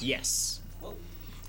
Yes. Whoa.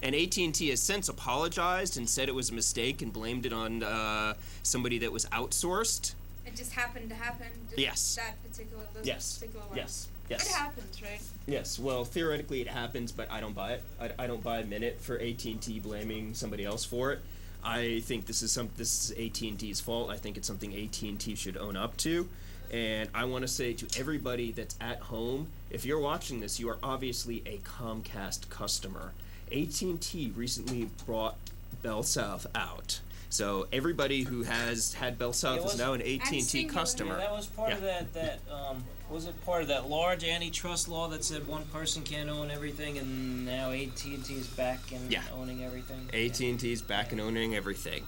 And AT&T has since apologized and said it was a mistake and blamed it on somebody that was outsourced. It just happened to happen. Yes. That particular. Yes. Particular one. Yes. It happens, right? Yes. Well, theoretically it happens, but I don't buy it. I don't buy a minute for AT&T blaming somebody else for it. I think this is AT&T's fault. I think it's something AT&T should own up to. And I want to say to everybody that's at home, if you're watching this, you are obviously a Comcast customer. AT&T recently brought Bell South out. So everybody who has had Bell South is now an AT&T customer. Yeah, that was part of that was it part of that large antitrust law that said one person can't own everything, and now AT&T is back and owning everything? AT&T is back and owning everything.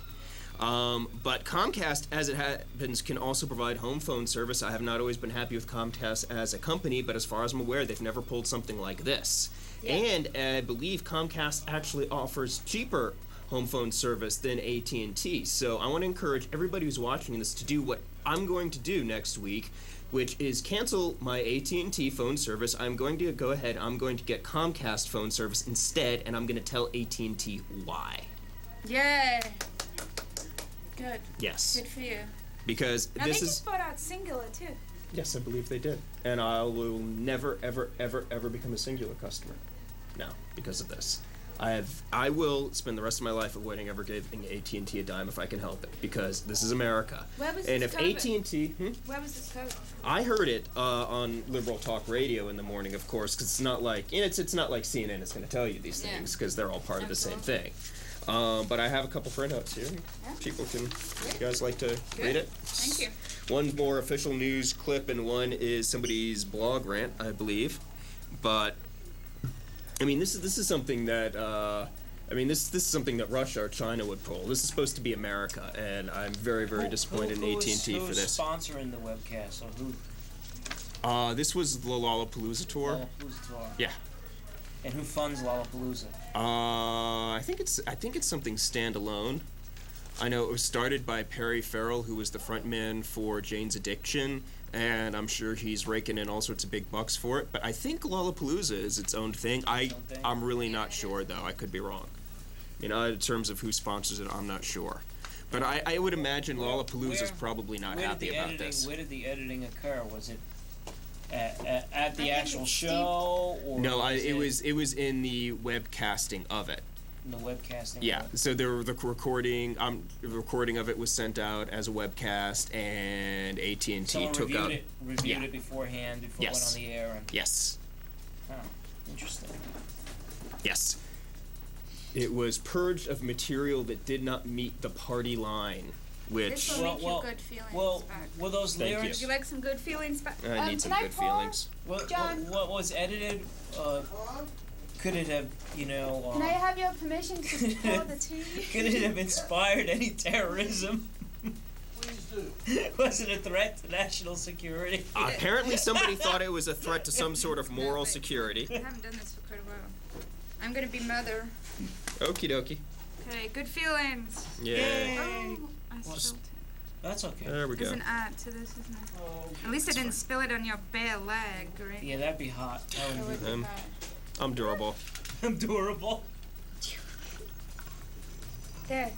But Comcast, as it happens, can also provide home phone service. I have not always been happy with Comcast as a company, but as far as I'm aware, they've never pulled something like this. Yeah. And I believe Comcast actually offers cheaper home phone service than AT&T. So I want to encourage everybody who's watching this to do what I'm going to do next week, which is cancel my AT&T phone service. I'm going to go ahead, I'm going to get Comcast phone service instead, and I'm going to tell AT&T why. Yeah. Good. Yes. Good for you. Because now this they is... just bought out Singular, too. Yes, I believe they did. And I will never, ever, ever, ever become a Singular customer. No, because of this. I will spend the rest of my life avoiding ever giving AT&T a dime if I can help it, because this is America. Where was and this if COVID? AT&T, Where was this code? I heard it on liberal talk radio in the morning, of course, because it's not like it's not like CNN is going to tell you these things, because they're all part of the same thing. But I have a couple printouts here. Yeah. People can. You guys like to read it? Thank you. One's more official news clip, and one is somebody's blog rant, I believe. But I mean, this is something that this is something that Russia or China would pull. This is supposed to be America, and I'm very, very disappointed in AT&T for this. Who's sponsoring the webcast? Or who? This was the Lollapalooza tour. Lollapalooza tour. Yeah. And who funds Lollapalooza? I think it's something standalone. I know it was started by Perry Farrell, who was the frontman for Jane's Addiction, and I'm sure he's raking in all sorts of big bucks for it. But I think Lollapalooza is its own thing. I'm really not sure, though. I could be wrong. You know, in terms of who sponsors it, I'm not sure. But I would imagine Lollapalooza's probably not happy about this. Where did the editing occur? Was it at the actual show? Or no, it was in the webcasting of it. In the webcasting. Yeah, so the recording of it was sent out as a webcast, and AT&T took out. Reviewed it beforehand before it went on the air. And yes. Oh, interesting. Yes. It was purged of material that did not meet the party line, which. This will make you good feelings back. Were those lyrics? Would you like some good feelings back? I need some good feelings. John? What was edited? Could it have, Can I have your permission to pour the tea? Could it have inspired any terrorism? Please do. Was it a threat to national security? Apparently somebody thought it was a threat to some sort of moral security. I haven't done this for quite a while. I'm gonna be mother. Okie dokie. Okay, good feelings. Yay. Oh, I spilled it. That's okay. There we go. There's an ad to this, isn't there? Oh, At least I didn't spill it on your bare leg, right? yeah, that'd be hot. That would be I'm durable. I'm durable. There.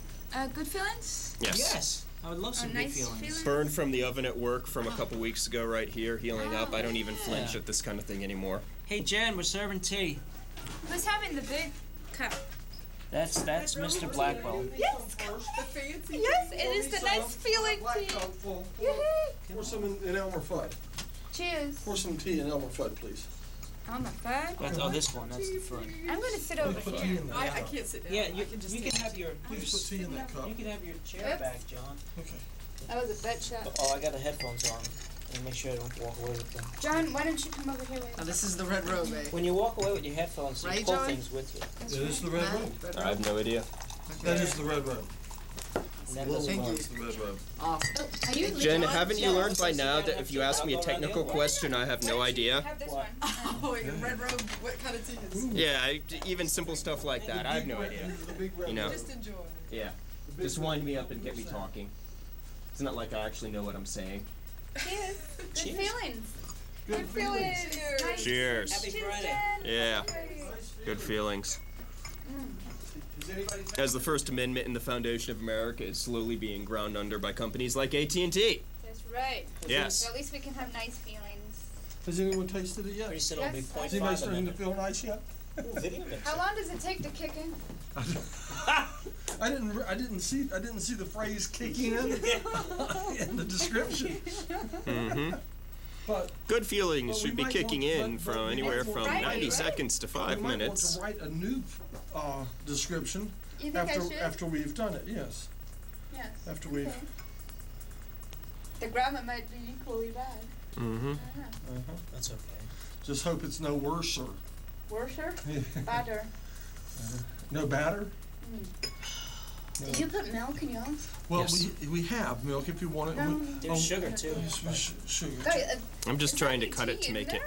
Good feelings? Yes. I would love some good nice feelings. Burned from the oven at work from a couple weeks ago right here, healing up. I don't even flinch at this kind of thing anymore. Hey, Jen, we're serving tea. Who's having the big cup? That's Mr. Blackwell. Yes. Yes, it is the nice feeling tea. Pour some in Elmer Fudd. Cheers. Pour some tea in Elmer Fudd, please. Oh my God. This one. That's the front. I'm gonna sit over Put tea here. in that I cup. can't sit down. Yeah, I can just you can have your. Please put tea in that cup. You can have your chair back, John. Okay. That was a butt shot. Oh, I got the headphones on. And make sure I don't walk away with them. John, why don't you come over here with Now me? this is the red robe, eh? When you walk away with your headphones, you Right, pull John? things with you. That is the red robe. Red I robe. have no idea. That is the red robe. And that Little doesn't Thank work. It's the red robe. Awesome. Are you Jen, legal? haven't you learned by now that if you ask me a technical question, I have no idea? Have this What? one. Oh, your red robe. What kind of tea is? Yeah, even simple stuff like that, I have no idea. The big red You know. robe. Just enjoy. Yeah, just wind me up and get me talking. It's not like I actually know what I'm saying. Cheers. Good Cheers. feelings. Good Good feelings. Cheers. Nice. Cheers. Happy Cheers, Friday. Jen. Yeah. Nice Good feelings. As the First Amendment in the Foundation of America is slowly being ground under by companies like AT&T. That's right. Yes. So at least we can have nice feelings. Has anyone tasted it yet? Pretty soon it'll be Yes. point Is anybody 5 a starting to minute. feel nice yet? Ooh, video mix. How long does it take to kick in? I didn't see the phrase "kicking in" in the description. Mm-hmm. But Good feelings But we should be might kicking want- in but from we anywhere might from want- 90 Right. seconds to 5 we might minutes. want to write a new description You think I should? after we've done it. Yes, Yes. after we've. Okay. The grammar might be equally bad. Mm-hmm. I don't know. That's okay. Just hope it's no worse or Worser? Badder. no batter. Did you put milk in yours? Well, Yes. we have milk if you want it. No. There's sugar too. Sugar. Wait, I'm just is trying that to cut it to tea in make it.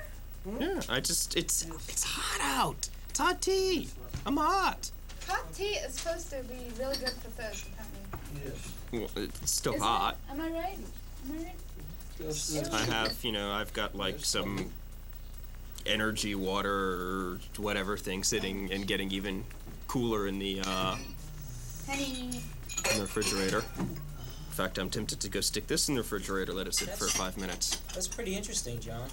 there? Yeah, it's hot out. It's hot tea. I'm hot. Hot tea is supposed to be really good for thirst, apparently. Yes. Well, it's still Isn't hot. it? Am I right? Am I right? Yes. I have, I've got like some energy water or whatever thing sitting and getting even cooler in the Honey. refrigerator. In fact, I'm tempted to go stick this in the refrigerator, let it sit for 5 minutes. That's pretty interesting, John.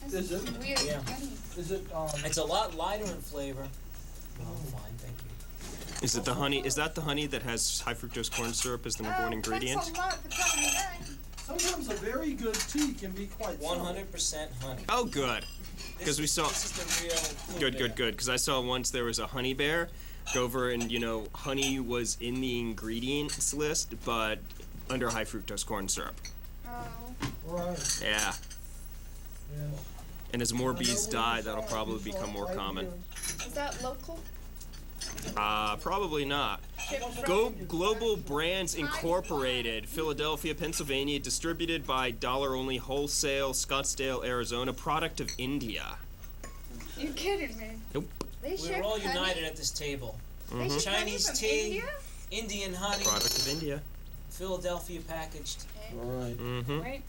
Is it? Weird Yeah. honey. Is it? It's a lot lighter in flavor. Oh, fine, thank you. Is it the honey? Is that the honey that has high fructose corn syrup as the number one ingredient? Thanks a lot for telling me that. Sometimes a very good tea can be quite. 100% honey. Oh, good. Because we saw. This is the real. Good, good, good. Because I saw once there was a honey bear go over and, honey was in the ingredients list, but under high fructose corn syrup. Oh. Right. Yeah. Yeah. And as more bees die, that'll probably become more common. Is that local? Probably not. Go Global Brands Incorporated, Philadelphia, Pennsylvania, distributed by Dollar Only Wholesale, Scottsdale, Arizona, product of India. You kidding me? Nope. They We're ship all honey? united at this table. They ship honey Chinese from tea. India? Indian honey, Product of India. Philadelphia packaged. Right. Mm-hmm. Right?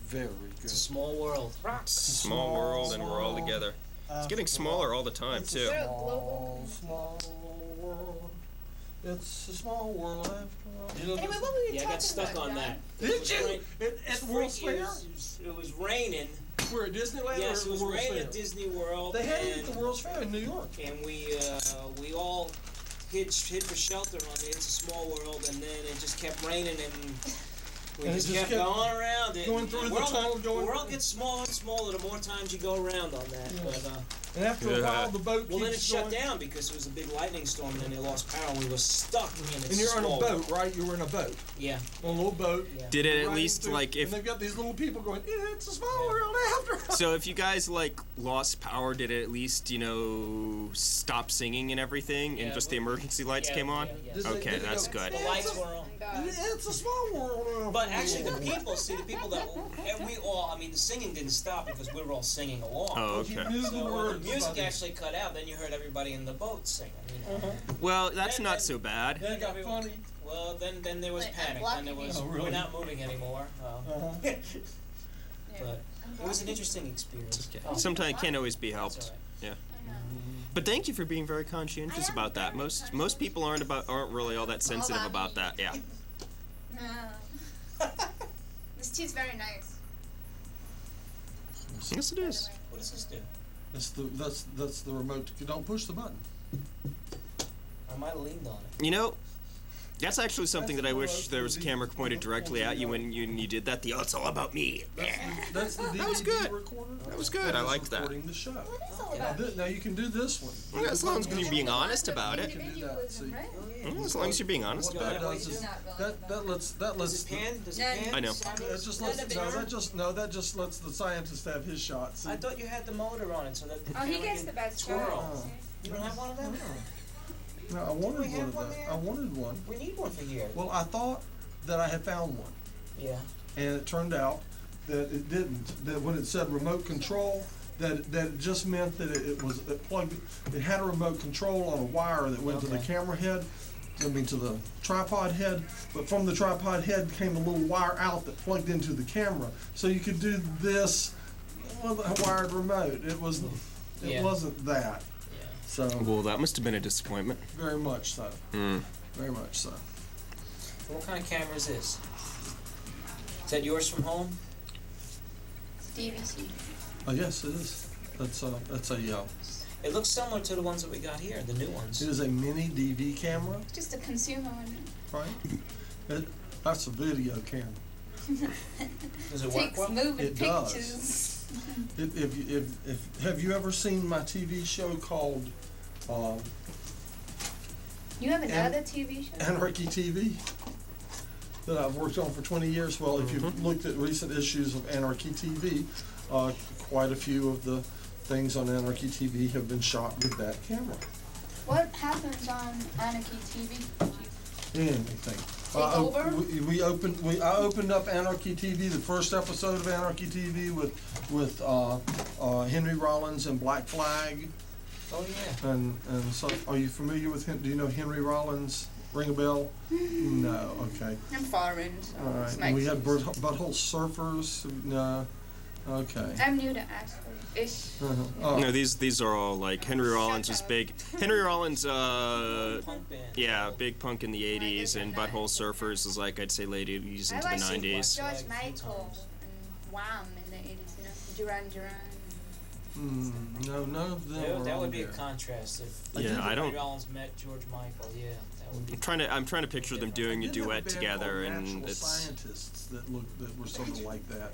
Very It's a good. small world. Small world, and we're all together. It's getting smaller all the time, too. We're a global. Small world. It's a small world after all. You know, Anyway, what were you Yeah, I talking got stuck about, on John? that. Did you? Right. At World's Fair? It was raining. We're at Disneyland Yes, or it was World's raining Fair? at Disney World. They had it and, at the World's Fair in New York. and we all hid for shelter on the It's a Small World, and then it just kept raining, and we And it just just kept kept going around it. going through And the world, tunnel, the world gets smaller and smaller the more times you go around on that. Yeah. But And after a while, the boat well, then it keeps shut going. down because it was a big lightning storm, and then they lost power. and We were stuck in It's And you're on a Small boat, World. right? You were in a boat. Yeah. On a little boat. Yeah. Did it at riding least, through- like, if... And they've got these little people going, it's a small world after all. So if you guys, like, lost power, did it at least, stop singing and everything, and Yeah, just the emergency lights yeah, came on? yeah, Did they- Okay, did they that's go, good. The lights were on. It's a small world after But actually, the all." people, and we all, I mean, the singing didn't stop because we were all singing along. Oh, You okay. knew the So when the words, music buddy. actually cut out, then you heard everybody in the boat singing. Well, that's Then- not so bad. Then it got funny. Well, then there was Wait, panic. I'm Then there was blocking you. Oh, really? we're not moving anymore. Uh-huh. But it was an interesting experience. Okay. Oh, Sometimes it can't always be that's helped. all right. I know. But thank you for being very conscientious I am about that. very Most people aren't really all that sensitive about that. Yeah. No. This tea's very nice. Yes, it is. What does this do? That's the remote. You don't push the button. I might have leaned on it. That's actually something that I wish there was a camera pointed directly at you when you did that. Oh, it's all about me. That's the DVD That was good. recorder. That was good. I is liked that. Recording the show. It's all Now, about now you can do this one. Well, as long as you're being honest about it. individualism, right? As long as you're being honest What about that it. does is Not really that lets Does it pan? Does it None. pan? I know. that just lets the scientist have his shot. See? I thought you had the motor on it so that the Oh, he camera gets can the best twirl. shot. You don't have one of them? No, I wanted We one have of one those. there? I wanted one. We need one for here. Well, I thought that I had found one, Yeah. and it turned out that it didn't. That when it said remote control, that it just meant that it had a remote control on a wire that went to the Okay. camera head. I mean to the tripod head, but from the tripod head came a little wire out that plugged into the camera, so you could do this with a wired remote. It Yeah. wasn't that. So Well, that must have been a disappointment. very much so. Very much so. What kind of camera is this? Is that yours from home? DVC. Oh yes, it is. That's a It looks similar to the ones that we got here, the new ones. it is a mini DV camera, Just a consumer one. right? That's a video camera. Does it work Takes well? moving It does. pictures. If have you ever seen my TV show called You have another TV show? Anarchy TV that I've worked on for 20 years? Well, if you've looked at recent issues of Anarchy TV, quite a few of the things on Anarchy TV have been shot with that camera. What happens on Anarchy TV? Anything. Take over? I opened up Anarchy TV, the first episode of Anarchy TV with Henry Rollins and Black Flag. Oh yeah. And so, are you familiar with him? Do you know Henry Rollins? Ring a bell? No. Okay. I'm foreign, so All right. it's And we my had Butthole Surfers. No. Okay. I'm new to Asheville-ish. Oh. No, these are all like Henry Rollins was big. Henry Rollins, Punk band. yeah, big punk in the '80s, and Butthole Surfers is like I'd say late '80s into the I '90s. George Like a few Michael times. and Wham in the 80s, you know? Duran Duran. No, none of them. That are would on be a there. contrast if Yeah, I don't- Henry Rollins met George Michael. Yeah, that would be. I'm trying to picture them doing a I did have duet band together, called and Natural it's Scientists that were sort of like that.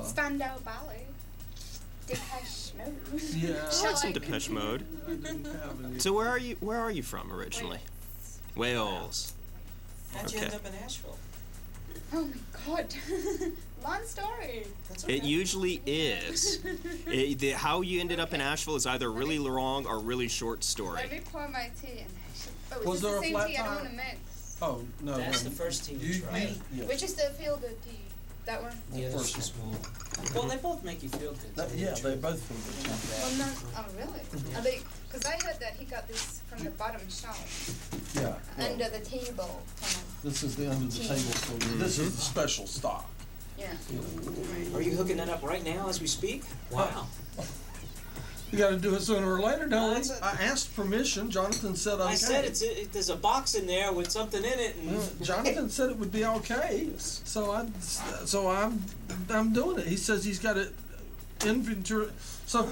Spandau Ballet. Depeche Mode. Yeah. I like some Depeche Mode. I didn't have any. So where are you from originally? Wales. How'd you Okay. end up in Asheville? Oh my god. Long story. That's okay. It usually is. How you ended up in Asheville is either really long or really short story. Let me pour my tea in. Oh, Was is there this a the same flat tea? I don't tire? want to mix. Oh no. That's no. the first tea we You- tried. yeah. Which is the feel good tea? That one? Yeah, that's First too small. Well, they both make you feel good. That- too. yeah, they both feel good. Well, no. Oh, really? Are they? Because I heard that he got this from the bottom shelf, Yeah. well, under the table, kind of. This is the under the Tea. table. So this is the special stock. Yeah. Are you hooking that up right now as we speak? Wow. You got to do it sooner or later, No, don't we? that's a- I asked permission. Jonathan said okay. I said there's a box in there with something in it, and Jonathan said it would be okay, so I'm doing it. He says he's got it inventory. So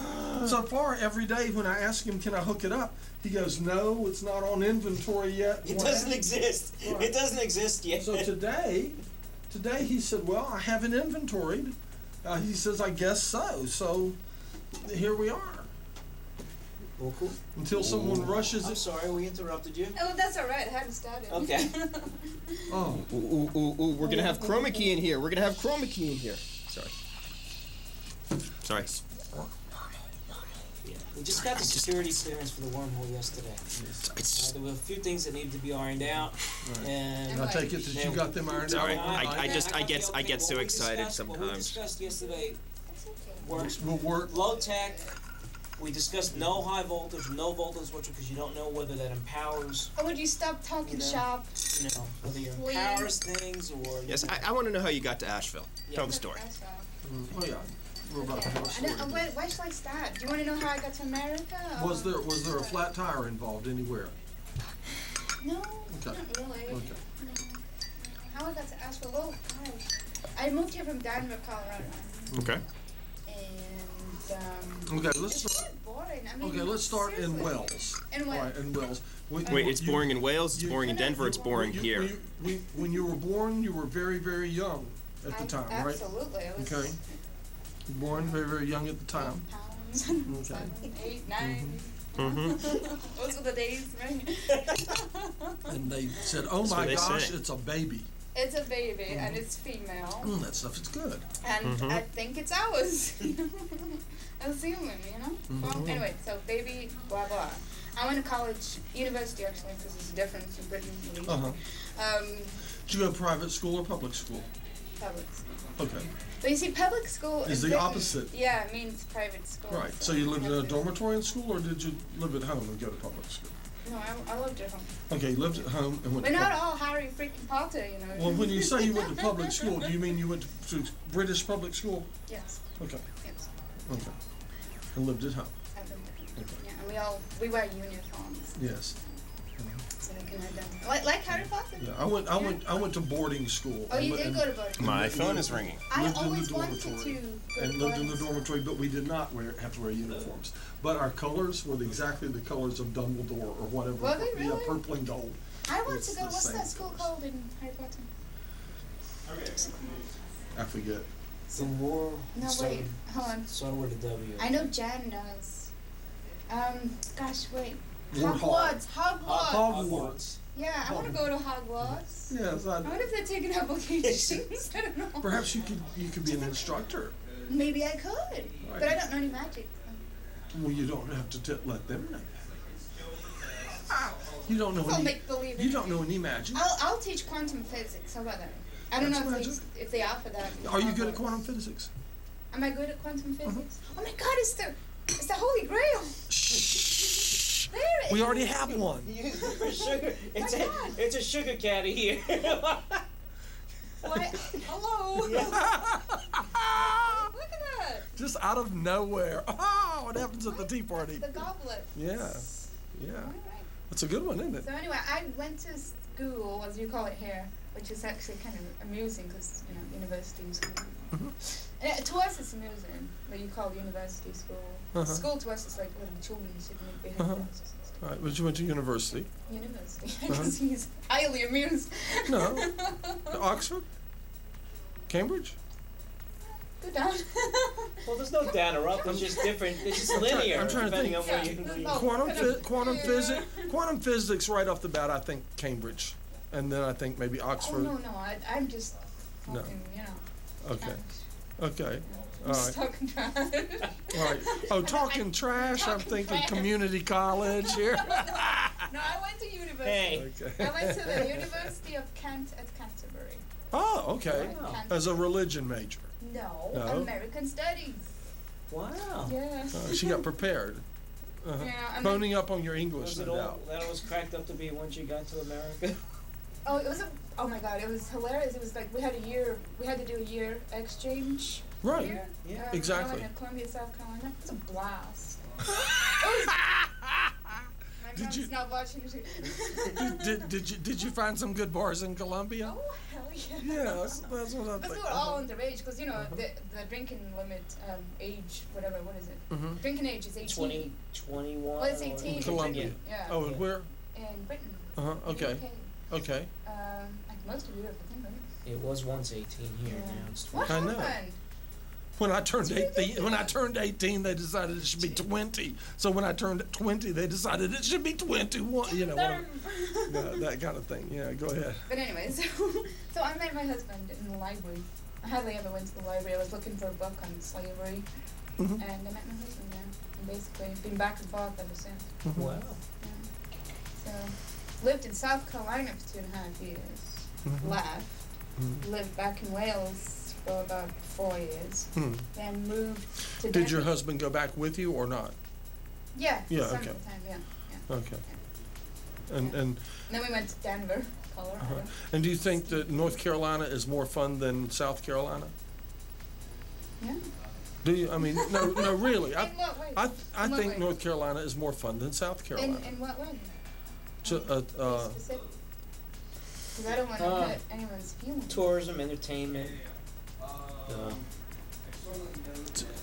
far every day when I ask him, can I hook it up? He goes, no, it's not on inventory yet. it doesn't exist. Right. It doesn't exist yet. So today he said, well, I have it inventoried. He says, I guess so. So here we are. Well, cool. Until someone rushes I'm it. sorry we interrupted you. Oh, that's all right. I hadn't started. Okay. Oh. Ooh, we're gonna have chroma key in here. Sorry. Yeah. We just got the security clearance for the wormhole yesterday. There were a few things that needed to be ironed out, and I take it that you got them ironed Sorry, out. I get so excited What we sometimes. discussed yesterday It's okay. works. Will work. Low tech. We discussed no high voltage, no voltage switcher, because you don't know whether that empowers, Oh, would you stop talking You know. shop? whether it Please. empowers things or. Yes, I want to know how you got to Asheville. Yeah. Tell the story. That's all. Oh yeah. We're about to have a I story. don't, where should I start? Do you want to know how I got to America? Was there a flat tire involved anywhere? No, Okay. not really. Okay. No. How I got to Asheville? Well, gosh. I moved here from Denver, Colorado. Okay. And, Okay, let's it's start. kind of boring. I mean, Okay, let's start in seriously. Wells. In Wells. All right, in Wells. Wait, it's boring in Wales. It's you- boring in Denver. It's boring here. When you were born, you were very, very young at the time, right? Absolutely. I was Okay. Born very, very young at the time. pounds. Okay. 7, 8, 9. Mm-hmm. Those were the days, right? And they said, "Oh That's what my they gosh, say. it's a baby." It's a baby and it's female. That stuff is good. And I think it's ours. Assuming, you know? Well, anyway, so baby, blah, blah. I went to college, university actually, because there's a difference in Britain and Leeds. Did you go private school or public school? Public school. Okay. But you see, public school Is the different. opposite. Yeah, it means private school. Right. So you lived in a have to- dormitory in school, or did you live at home and go to public school? No, I lived at home. Okay, you lived at home and went We're to not public. all Harry freaking Potter, you know. Well, when you say you went to public school, do you mean you went to British public school? Yes, Okay. yes. Okay. And lived at home. I lived at home. Yeah, and we wear uniforms Yes. so they can identify. Like Harry Potter. Yeah, I went to boarding school. Oh, you did go to boarding school. My phone is ringing. I lived in the always wanted dormitory to go and to lived in boarding the school. dormitory, but we did not have to wear uniforms. But our colors were exactly the colors of Dumbledore or whatever. Were they Yeah, really? purple and gold. I want It's to go. the What's same that school colors. called in Harry Potter? I forget. The war. No, wait. Hold on. Started with a W. I know Jan knows. Gosh, wait. Warthog. Hogwarts. Hogwarts. Yeah, I want to go to Hogwarts. Yes, I wonder if they're taking applications. I don't know. perhaps you could be an instructor. Maybe I could, but I don't know any magic. Well, you don't have to let them know. You don't know It's all any. make believe. You don't know any magic. I'll teach quantum physics. How about that? I don't That's know magic. if they offer that. in Are you good at Hogwarts. quantum physics? Am I good at quantum physics? Oh my God! It's the Holy Grail. Shh. There it We is. already have one. Use it for sugar. My God. It's a sugar caddy here. What? Hello. Look at that. Just out of nowhere. Oh, what happens at the tea party? The goblet. Yeah. Yeah. All right. That's a good one, isn't it? So anyway, I went to school, as you call it here, which is actually kind of amusing because, university and school. And to us it's amusing, but you call it university school. School to us is like little children sitting in behind us. All right, but you went to university. University, because he's highly amused. No. Oxford? Cambridge? Go down. Well, there's no down or up. It's just different. It's just linear. I'm trying to depending think. on where Yeah, you. there's you- no- Quantum physics right off the bat, I think Cambridge. And then I think maybe Oh Oxford. no, I'm just No. talking, Okay. trash. Okay. I'm All just right. talking trash. All right. Oh, talking trash. I'm Talking thinking trash. community college here. No, I went to university. Hey. Okay. I went to the University of Kent at Canterbury. Oh, okay. Wow. Canterbury. As a religion major. No, No? American Studies. Wow. Yeah. She got prepared. Yeah, and then- Boning up on your English, Was it no all doubt. that it was cracked up to be once you got to America? Oh, oh my God, it was hilarious. It was like we had to do a year exchange. Right. Year. Yeah, I exactly. went to Columbia, South Carolina. It was a blast. It was, my Did mom's you- not watching. Did you find some good bars in Columbia? Oh hell yeah. Yeah, that's what I But think. we were all underage because the drinking limit age what is it? Mhm. Drinking age is 18. 20, 21. Well, it's or- 18 in Columbia. Britain. Yeah. Oh, and where? In Britain. Okay. UK. Okay. Like most of Europe, I think, right? It was once 18 here. Yeah. Now it's What 20. I know. happened? When I turned 18, they decided it should be 20. So when I turned 20, they decided it should be 21. You know, that kind of thing. Yeah, go ahead. But anyway, so I met my husband in the library. I hardly ever went to the library. I was looking for a book on slavery, Mhm. and I met my husband there. And basically, been back and forth ever since. Wow. Yeah. So, lived in South Carolina for 2.5 years. Mhm. Left. Mhm. Lived back in Wales for about 4 years. Hmm. Then moved to Did your Denver. husband go back with you or not? Yeah. Yeah, some okay. of the time, yeah. Okay. And And then we went to Denver, Colorado. and do you think that North Carolina is more fun than South Carolina? Yeah. Do you? I mean, no, really. In what way? I In what think way? North Carolina is more fun than South Carolina. In what way? Ju- Specific. Because I don't want to hurt anyone's feelings. Tourism, entertainment.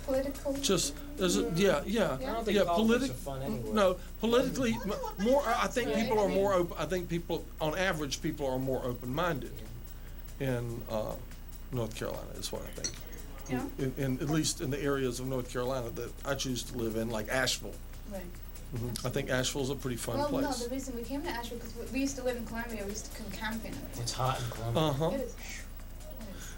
Political. Just is it? Yeah. I don't think politics are fun anyway. No, politically more. I think Yeah, people are yeah. more open. I think people, on average, people are more open-minded in North Carolina. Is what I think. Yeah. In at least in the areas of North Carolina that I choose to live in, like Asheville. Right. I think Asheville's a pretty fun Well, place. no, the reason we came to Asheville because we used to live in Columbia. We used to come camping. It's hot in Columbia. Uh huh. It is.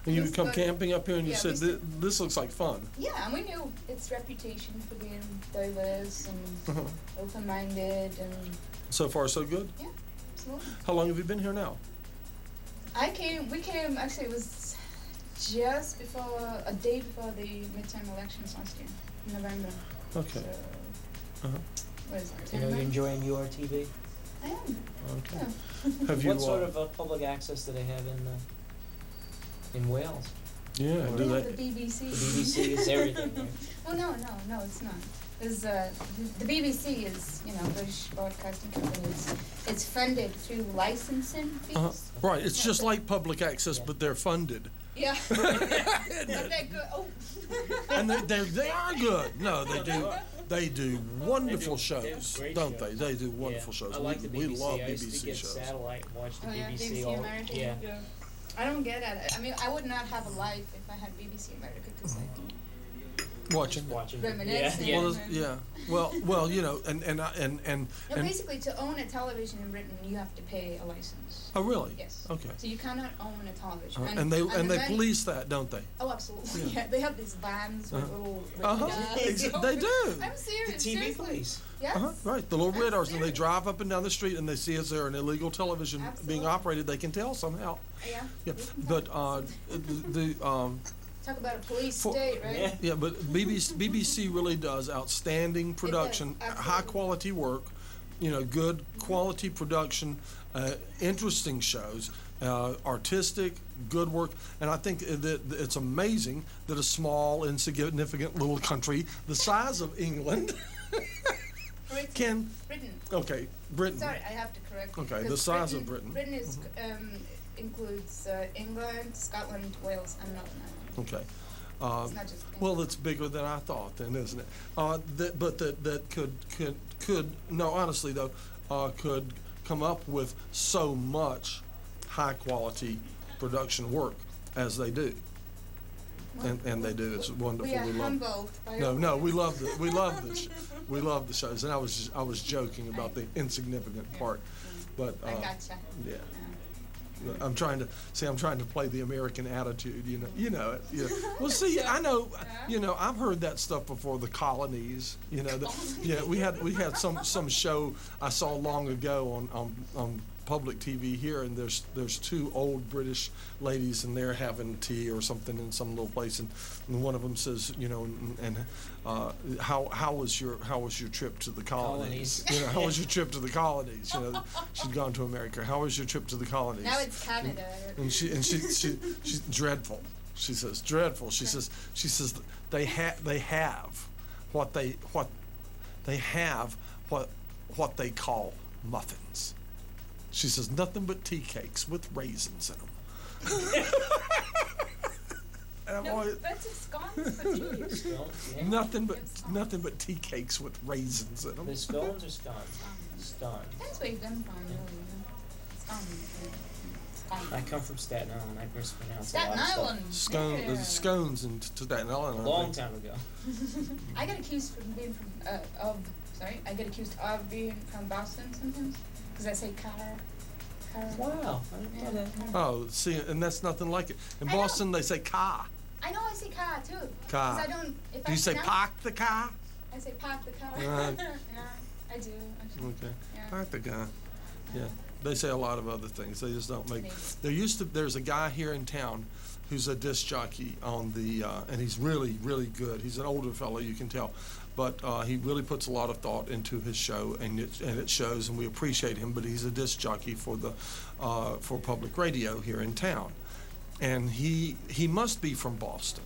And you We would come used to go- camping up here, and you yeah, said, we used "This looks like fun." Yeah, and we knew its reputation for being diverse and Uh-huh. open-minded and So far, so good. yeah, absolutely. How long have you been here now? We came, actually it was just before, a day before the midterm elections last year, in November. Okay. So, Uh-huh. what is it, You 10 know, you months? enjoying URTV? I am, Okay. yeah. Have you? What sort of public access do they have in Wales? Yeah. Or Do We have they? the BBC. The BBC is everything, right? Well, no, it's not. is the BBC is, you know, British Broadcasting Company. It's funded through licensing fees. Right, it's just like public access, but they're funded. Yeah. But they're good. Oh. And they are good. No, they do wonderful shows, great don't shows. they? They do wonderful shows. I like the BBC. We love I used BBC to get shows. satellite and watch the Oh, yeah, BBC BBC all. America. Yeah. I don't get it. I mean, I would not have a life if I had BBC America because I can Watching. reminisce. Yeah. Well, yeah. Well, you know, and No, basically, to own a television in Britain, you have to pay a license. oh, really? Yes. Okay. So you cannot own a television. And they then- police that, don't they? Oh, absolutely. Yeah. Yeah, they have these vans with little. They do. I'm The serious. TV seriously. police. Yes. Right, the little I'm radars, and they serious. drive up and down the street, and they see is there an illegal television being Absolutely. operated. They can tell somehow. Yeah. Yeah, We can but talk. Talk about a police for- state, right? Yeah. but BBC really does outstanding production, absolutely. high quality work, you know, good quality production, interesting shows, artistic, good work, and I think that it's amazing that a small, insignificant little country the size of England can. Britain. Okay, Britain. Sorry, I have to correct you. Okay, the because size of Britain. Britain is includes England, Scotland, Wales, and Northern Ireland. Okay. It's not just Well, it's bigger than I thought, then, isn't it? That could no, honestly though, could come up with so much high quality production work as they do, and they do. It's wonderful. We are love. humbled by No, your no, we words. we love we love the shows, and I was joking about the insignificant part, but I gotcha. yeah. I'm trying to play the American attitude, you know it. You know. Well, see, I know, you know, I've heard that stuff before. The colonies, you know, we had some show I saw long ago on public TV here, and there's two old British ladies, and they're having tea or something in some little place, and one of them says, you know, how was your trip to the colonies? You know, how was your trip to the colonies? You know, she'd gone to America. How was your trip to the colonies? Now it's Canada. She's dreadful. She says dreadful. She says they have what they call muffins. She says nothing but tea cakes with raisins in them. And I'm No, always, that's scones for cheese. Scones, yeah. nothing but tea cakes with raisins in them. The scones or scones? Scones. That's where you come from, really. You know? Scones. I come from Staten Island. I mispronounce a Staten lot of Island. Scones, Yeah. scones and Staten Island. stuff. I Long think. time ago. I get accused of being from Boston sometimes because I say car. Wow. I didn't know that. Oh, see, and that's nothing like it. In I know. Boston, they say car. I know I say car too. Car. 'Cause I don't. If Do you say park the car? I say park the car. Right. Yeah, I do. Actually. Okay. Yeah. Park the car. Yeah. They say a lot of other things. They just don't make. Maybe. There's a guy here in town who's a disc jockey on the, and he's really, really good. He's an older fellow, you can tell, but he really puts a lot of thought into his show, and it shows, and we appreciate him. But he's a disc jockey for public radio here in town, and he must be from Boston,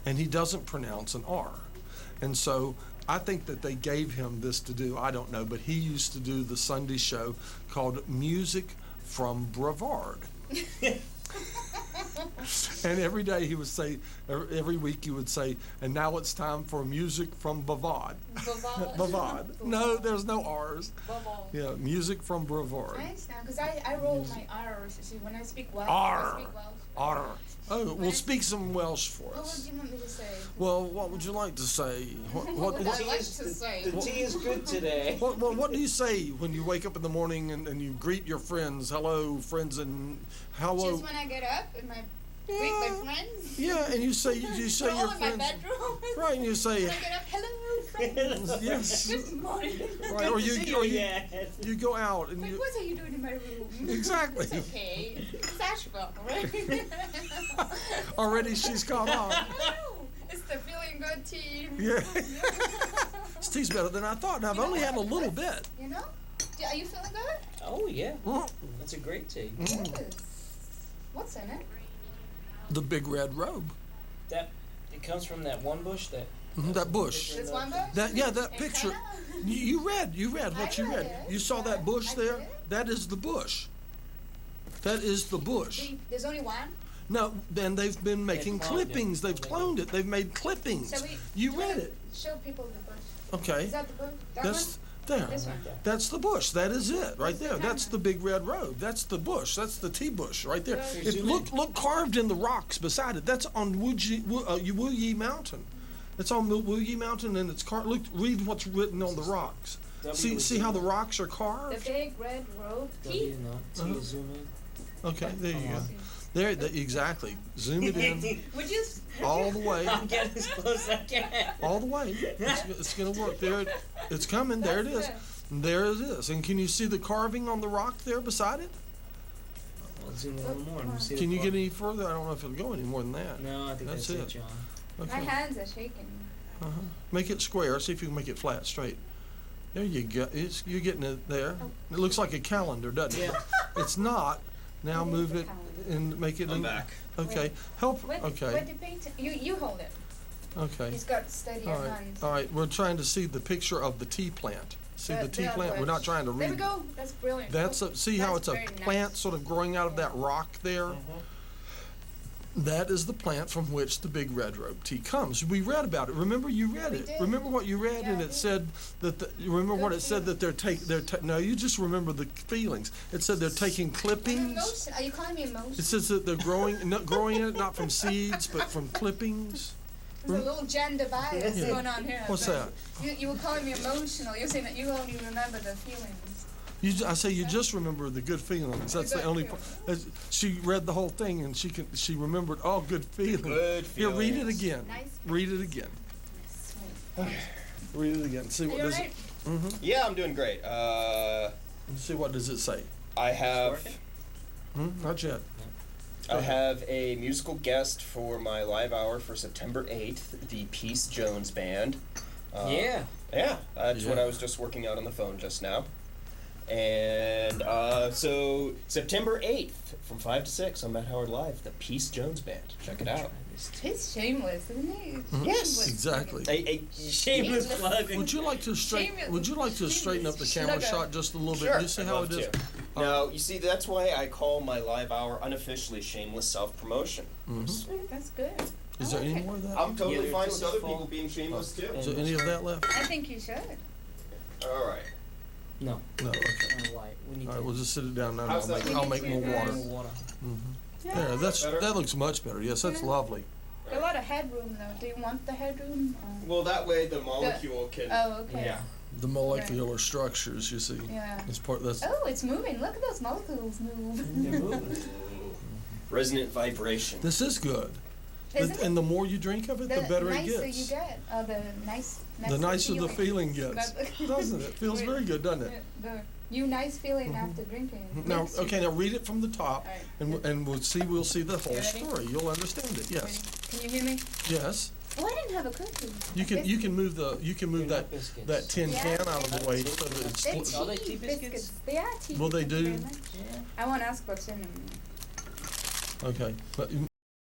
and he doesn't pronounce an R, and so I think that they gave him this to do. I don't know, but he used to do the Sunday show called Music from Brevard. And every day he would say, every week he would say, and now it's time for music from Bavard. Bavard. No, there's no R's. Yeah, music from Brevard. Nice now, because I roll my R's. You see, when I speak Welsh, R. I speak Welsh. R. Oh, well, speak some Welsh for What would us. you want me to say? Well, what would you like to say? What would I like to say? The tea is good today. What do you say when you wake up in the morning and you greet your friends? Hello, friends, and hello. Just when I get up and greet my friends. Yeah, and you say We're your all in my friends. bedroom. Right, and you say When I get up, hello, friends. yes. Good morning. Right, or See you go out and Like, you what are you doing in my room? exactly. It's okay. It's Asheville, right? Already she's caught on. I know. It's the feeling good tea. Yeah. This tea's better than I thought, and I've only had a little bit. You know? Are you feeling good? Oh yeah, Mm. that's a great tea. It is. What's in it? The big red robe. That it comes from that one bush that That bush. This one bush? That And picture. kinda- You read what you read. it. You saw that bush I there? did. That is the bush. That is the bush. There's only one? No, then they've been making cloned it. clippings. They've cloned it. They've made clippings. So we You read it. show people the bush. Okay. Is that the bush? That That's one? there. This one. That's the bush. That is it right there. the That's the big red road. That's the bush. That's the tea bush right there. Where- It, look carved in the rocks beside it. That's on Wuyi Mountain. It's on Wuyi Mountain and it's carved. Look, read what's written on the rocks. See how the rocks are The carved? big red road. T? T, zoom in. Okay, there you go. There, exactly. Zoom it in Would you? all the way. I'll get as close as I can. All the way. It's gonna work. There, it's coming. There it is. There it is. And can you see the carving on the rock there beside it? I'll zoom in a little more. And see Can the you car. get any further? I don't know if it'll go any more than that. No, I think that's it, John. My Okay. hands are shaking. Make it square. See if you can make it flat, straight. There you go. You're getting it there. It looks like a calendar, doesn't it? Yeah. It's not. Now It is move a it calendar. and make it. I'm back. Okay. Help. What Okay. the painting? You hold it. Okay. He's got steadier All right. hands. All right. We're trying to see the picture of the tea plant. See the tea plant. We're not trying to There we read. go. That's brilliant. That's see how it's That's a very plant nice. sort of growing out of that rock there? That is the plant from which the big red rope tea comes. We read about it. Remember you read we it. did. Remember what you read Yeah, and I it did. said that you remember what Good it said that no, you just remember the feelings. It said they're taking I'm clippings. emotion. Are you calling me emotion? It says that they're growing it not from seeds but from clippings. There's a little gender bias Yeah. going on here. What's but that? You were calling me emotional. You're saying that you only remember the feelings. I say you just remember the good feelings. That's the good only. feelings. She read the whole thing and she remembered all good feelings. Good Here, read it feelings. again. Nice. Read it again. Read it again. See Are what you does alright? it. Yeah, I'm doing great. See what does it say. I have working? Not yet. I have a musical guest for my live hour for September 8th, the Peace Jones Band. Yeah. Yeah, that's what Yeah. I was just working out on the phone just now. And so September 8th from 5 to 6 on Matt Howard Live, the Peace Jones Band. Check it out. He's shameless, isn't he? Yes. Exactly. Shameless plug. Would you like to straighten up the camera Sugar. shot just a little bit? Sure, You see I'd how love it is? to. Now, you see, that's why I call my live hour unofficially shameless self-promotion. That's good. Is I there like any it. more of that? I'm totally Yeah, fine this with is other full. people being shameless too. Is there any of that left? I think you should. All right. No, No. Okay. not light. We need All to right. We'll just sit it down now. and How's that? I'll make more Yeah. water. more water. There. That looks much better. Yes, that's Yeah. lovely. A lot of headroom though. Do you want the headroom? Well, that way the molecule can. Oh, okay. Yeah. The molecular structures. You see. Yeah. It's part. That's. Oh, it's moving. Look at those molecules move. They're moving. Resonant vibration. This is good. Isn't it? And the more you drink of it, the better it nicer gets. you get. The The nicer the feeling gets, But- doesn't it? Feels very good, doesn't it? The nice feeling after drinking. Now, Makes you- okay, now read it from the top, Alright. and we'll see the whole You ready? story. You'll understand it. Yes, Can you hear me? yes. Oh, I didn't have a cookie. You can move They're that not biscuits. that tin Yeah. can out of the way so that it's. They're Are tea they tea biscuits? They are tea. Well, they thank you do. very much. Yeah. I want to ask what's in them. Okay, but